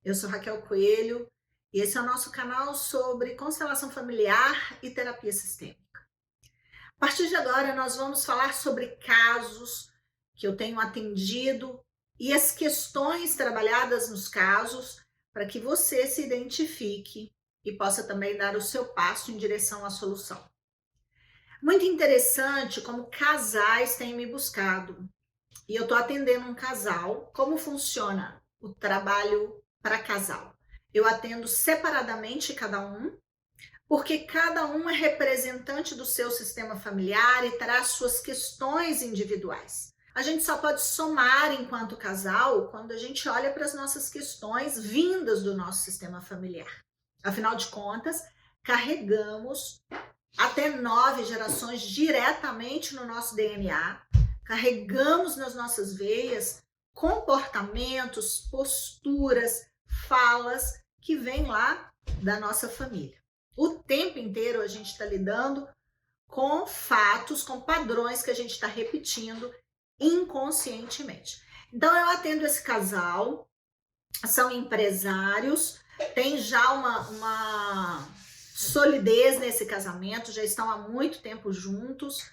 Eu sou Raquel Coelho e esse é o nosso canal sobre constelação familiar e terapia sistêmica. A partir de agora, nós vamos falar sobre casos que eu tenho atendido e as questões trabalhadas nos casos para que você se identifique e possa também dar o seu passo em direção à solução. Muito interessante como casais têm me buscado. E eu estou atendendo um casal. Como funciona o trabalho para casal? Eu atendo separadamente cada um, porque cada um é representante do seu sistema familiar e traz suas questões individuais. A gente só pode somar enquanto casal quando a gente olha para as nossas questões vindas do nosso sistema familiar. Afinal de contas, carregamos até 9 gerações diretamente no nosso DNA, carregamos nas nossas veias comportamentos, posturas, falas que vêm lá da nossa família. O tempo inteiro a gente está lidando com fatos, com padrões que a gente está repetindo inconscientemente. Então eu atendo esse casal, são empresários, tem já uma solidez nesse casamento, já estão há muito tempo juntos.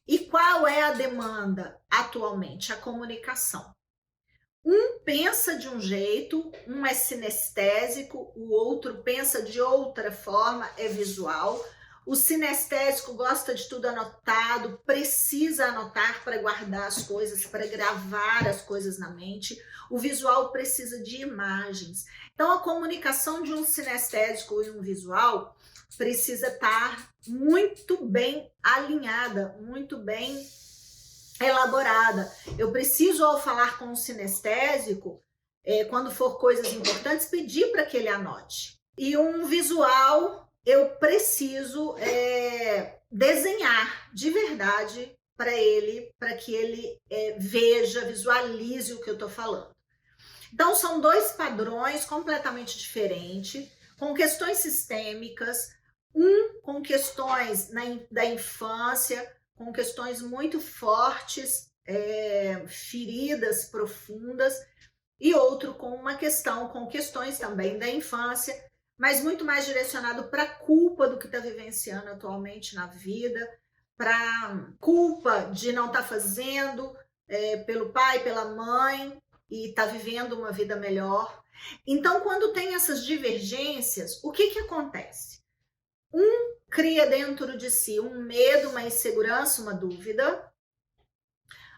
E qual é a demanda atualmente? A comunicação. Um pensa de um jeito, um é sinestésico, o outro pensa de outra forma, é visual. O sinestésico gosta de tudo anotado, precisa anotar para guardar as coisas, para gravar as coisas na mente. O visual precisa de imagens. Então, a comunicação de um sinestésico e um visual precisa estar muito bem alinhada, muito bem elaborada. Eu preciso, ao falar com um sinestésico, quando for coisas importantes, pedir para que ele anote. E um visual, eu preciso desenhar de verdade para ele, para que ele veja, visualize o que eu estou falando. Então, são dois padrões completamente diferentes, com questões sistêmicas, um com questões da infância, com questões muito fortes, feridas profundas, e outro com uma questão, com questões também da infância, mas muito mais direcionado para a culpa do que está vivenciando atualmente na vida, para culpa de não estar fazendo pelo pai, pela mãe, e está vivendo uma vida melhor. Então, quando tem essas divergências, o que acontece? Um cria dentro de si um medo, uma insegurança, uma dúvida,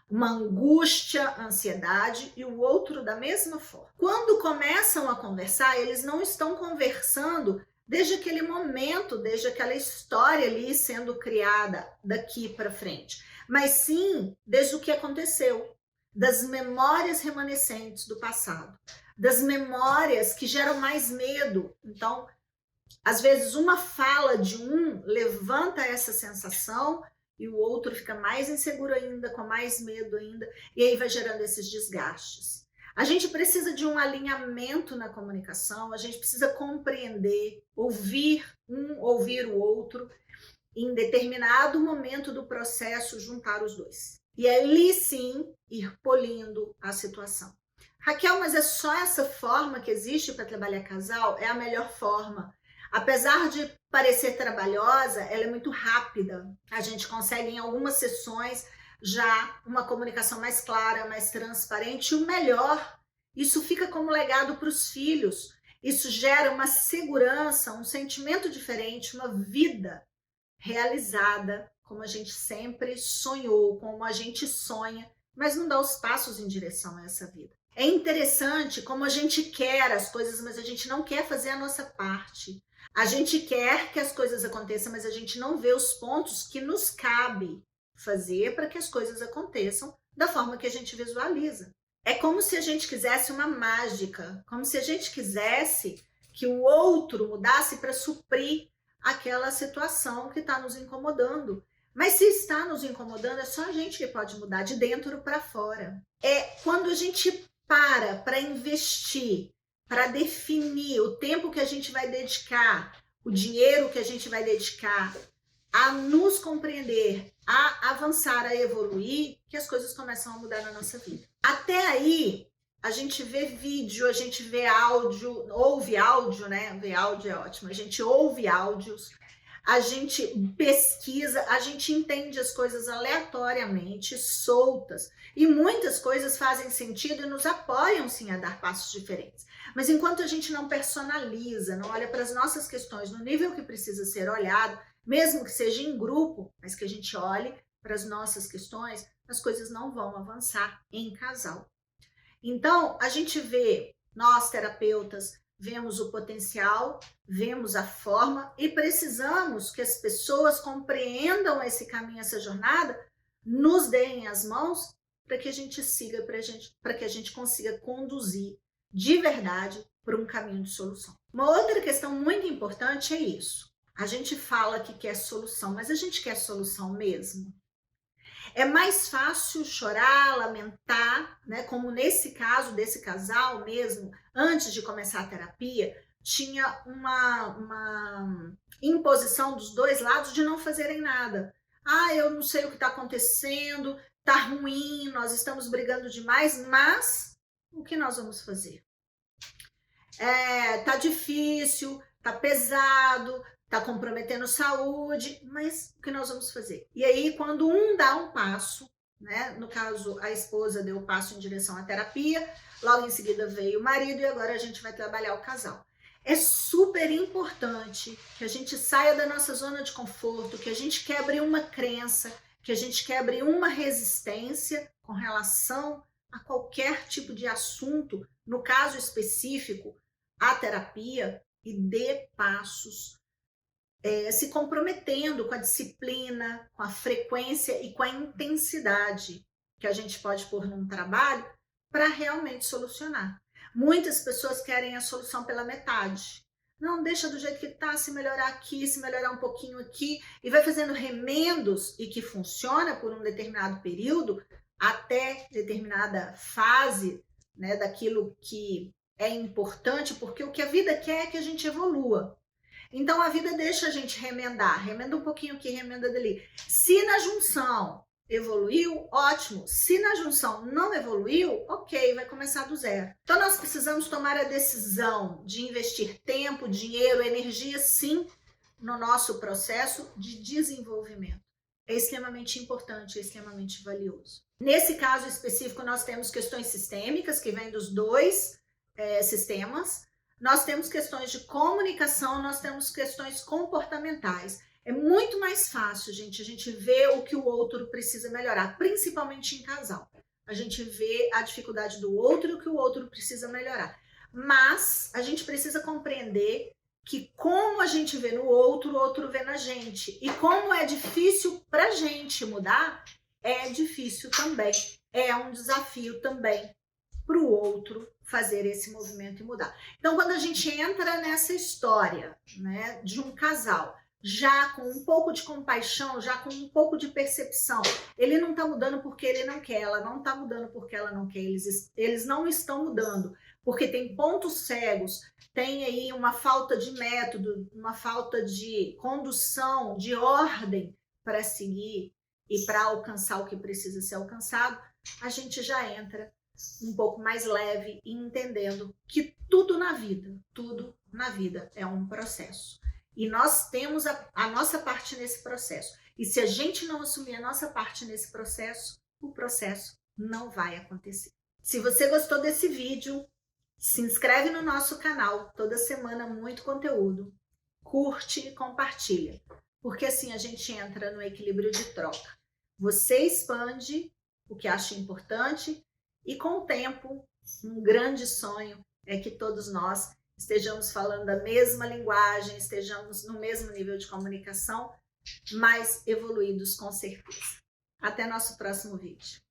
uma angústia, ansiedade, e o outro da mesma forma. Quando começam a conversar, eles não estão conversando desde aquele momento, desde aquela história ali sendo criada daqui para frente, mas sim desde o que aconteceu, das memórias remanescentes do passado, das memórias que geram mais medo. Então, às vezes uma fala de um levanta essa sensação e o outro fica mais inseguro ainda, com mais medo ainda, e aí vai gerando esses desgastes. A gente precisa de um alinhamento na comunicação, a gente precisa compreender, ouvir um, ouvir o outro, em determinado momento do processo juntar os dois. E ali sim ir polindo a situação. Raquel, mas é só essa forma que existe para trabalhar casal? É a melhor forma. Apesar de parecer trabalhosa, ela é muito rápida. A gente consegue em algumas sessões já uma comunicação mais clara, mais transparente. E o melhor, isso fica como legado para os filhos. Isso gera uma segurança, um sentimento diferente, uma vida realizada, como a gente sempre sonhou, como a gente sonha, mas não dá os passos em direção a essa vida. É interessante como a gente quer as coisas, mas a gente não quer fazer a nossa parte. A gente quer que as coisas aconteçam, mas a gente não vê os pontos que nos cabe fazer para que as coisas aconteçam da forma que a gente visualiza. É como se a gente quisesse uma mágica, como se a gente quisesse que o outro mudasse para suprir aquela situação que está nos incomodando. Mas se está nos incomodando, é só a gente que pode mudar de dentro para fora. É quando a gente para investir, para definir o tempo que a gente vai dedicar, o dinheiro que a gente vai dedicar a nos compreender, a avançar, a evoluir, que as coisas começam a mudar na nossa vida. Até aí, a gente vê vídeo, a gente vê áudio, ouve áudio, né? Ver áudio é ótimo. A gente ouve áudios, a gente pesquisa, a gente entende as coisas aleatoriamente, soltas. E muitas coisas fazem sentido e nos apoiam, sim, a dar passos diferentes. Mas enquanto a gente não personaliza, não olha para as nossas questões no nível que precisa ser olhado, mesmo que seja em grupo, mas que a gente olhe para as nossas questões, as coisas não vão avançar em casal. Então, a gente vê, nós terapeutas, vemos o potencial, vemos a forma e precisamos que as pessoas compreendam esse caminho, essa jornada, nos deem as mãos para que a gente siga, para que a gente consiga conduzir de verdade para um caminho de solução. Uma outra questão muito importante é isso. A gente fala que quer solução, mas a gente quer solução mesmo? É mais fácil chorar, lamentar, né? Como nesse caso desse casal mesmo, antes de começar a terapia, tinha uma imposição dos dois lados de não fazerem nada. Ah, eu não sei o que está acontecendo, tá ruim, nós estamos brigando demais, mas o que nós vamos fazer? Tá difícil, tá pesado, tá comprometendo saúde, mas o que nós vamos fazer? E aí, quando um dá um passo, né? No caso, a esposa deu o passo em direção à terapia, logo em seguida veio o marido e agora a gente vai trabalhar o casal. É super importante que a gente saia da nossa zona de conforto, que a gente quebre uma crença, que a gente quebre uma resistência com relação a qualquer tipo de assunto, no caso específico, a terapia, e dê passos se comprometendo com a disciplina, com a frequência e com a intensidade que a gente pode pôr num trabalho para realmente solucionar. Muitas pessoas querem a solução pela metade. Não, deixa do jeito que está, se melhorar aqui, se melhorar um pouquinho aqui, e vai fazendo remendos e que funciona por um determinado período, até determinada fase, né, daquilo que é importante, porque o que a vida quer é que a gente evolua. Então a vida deixa a gente remendar, remenda um pouquinho aqui, remenda dali. Se na junção evoluiu, ótimo. Se na junção não evoluiu, ok, vai começar do zero. Então nós precisamos tomar a decisão de investir tempo, dinheiro, energia, sim, no nosso processo de desenvolvimento. É extremamente importante, é extremamente valioso. Nesse caso específico, nós temos questões sistêmicas que vêm dos dois sistemas. Nós temos questões de comunicação, nós temos questões comportamentais. É muito mais fácil, gente, a gente ver o que o outro precisa melhorar, principalmente em casal. A gente vê a dificuldade do outro e o que o outro precisa melhorar. Mas a gente precisa compreender que como a gente vê no outro, o outro vê na gente. E como é difícil para a gente mudar, é difícil também. É um desafio também para o outro fazer esse movimento e mudar. Então, quando a gente entra nessa história, né, de um casal, já com um pouco de compaixão, já com um pouco de percepção, ele não está mudando porque ele não quer, ela não está mudando porque ela não quer, eles não estão mudando, porque tem pontos cegos, tem aí uma falta de método, uma falta de condução, de ordem para seguir e para alcançar o que precisa ser alcançado, a gente já entra um pouco mais leve e entendendo que tudo na vida é um processo. E nós temos a nossa parte nesse processo. E se a gente não assumir a nossa parte nesse processo, o processo não vai acontecer. Se você gostou desse vídeo, se inscreve no nosso canal. Toda semana muito conteúdo. Curte e compartilha. Porque assim a gente entra no equilíbrio de troca. Você expande o que acha importante e com o tempo, um grande sonho é que todos nós estejamos falando a mesma linguagem, estejamos no mesmo nível de comunicação, mais evoluídos com certeza. Até nosso próximo vídeo.